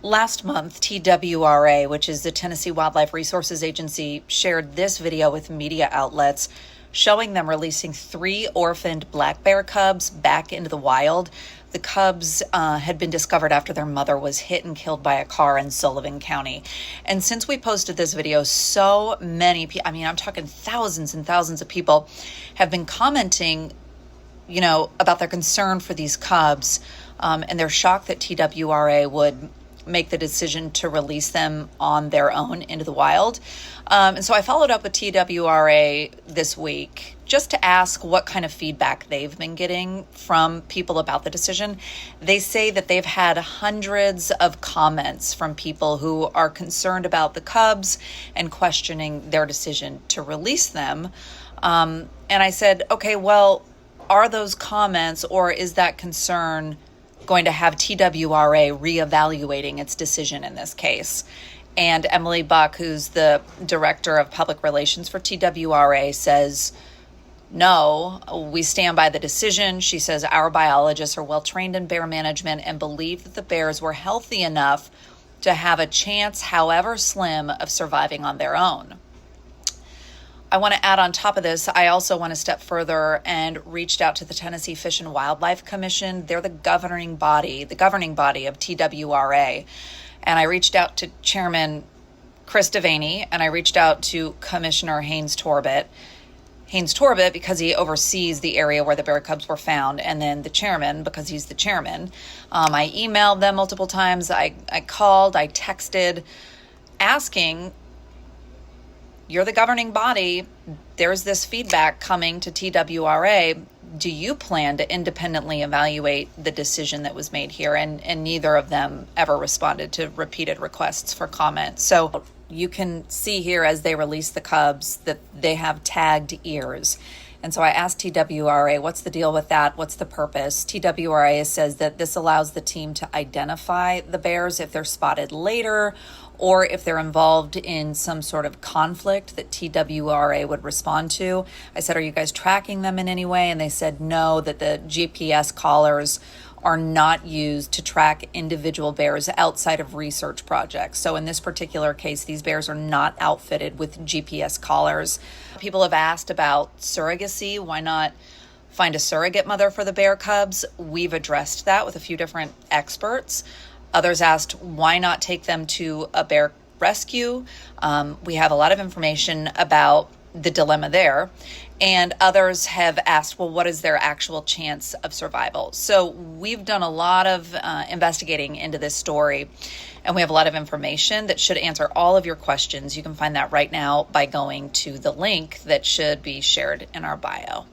Last month, TWRA, which is the Tennessee Wildlife Resources Agency, shared this video with media outlets showing them releasing 3 orphaned black bear cubs back into the wild. The cubs had been discovered after their mother was hit and killed by a car in Sullivan County. And since we posted this video, so many people, I'm talking thousands and thousands of people, have been commenting, about their concern for these cubs, and they're shocked that TWRA would make the decision to release them on their own into the wild. And so I followed up with TWRA this week just to ask what kind of feedback they've been getting from people about the decision. They say that they've had hundreds of comments from people who are concerned about the cubs and questioning their decision to release them. And I said, okay, well, are those comments, or is that concern going to have TWRA reevaluating its decision in this case? And Emily Buck, who's the director of public relations for TWRA, says, no, we stand by the decision. She says our biologists are well trained in bear management and believe that the bears were healthy enough to have a chance, however slim, of surviving on their own. I want to add on top of this, I also want to step further and reached out to the Tennessee Fish and Wildlife Commission. They're the governing body of TWRA. And I reached out to Chairman Chris Devaney, and I reached out to Commissioner Haynes Torbett because he oversees the area where the bear cubs were found, and then the chairman because he's the chairman. I emailed them multiple times. I called, I texted, asking, you're the governing body. There's this feedback coming to TWRA. Do you plan to independently evaluate the decision that was made here? And neither of them ever responded to repeated requests for comment. So you can see here as they release the cubs that they have tagged ears. And so I asked TWRA, what's the deal with that? What's the purpose? TWRA says that this allows the team to identify the bears if they're spotted later, or if they're involved in some sort of conflict that TWRA would respond to. I said, are you guys tracking them in any way? And they said no, that the GPS collars are not used to track individual bears outside of research projects. So in this particular case, these bears are not outfitted with GPS collars. People have asked about surrogacy. Why not find a surrogate mother for the bear cubs? We've addressed that with a few different experts. Others asked, why not take them to a bear rescue? We have a lot of information about the dilemma there. And others have asked, well, what is their actual chance of survival? So we've done a lot of investigating into this story, and we have a lot of information that should answer all of your questions. You can find that right now by going to the link that should be shared in our bio.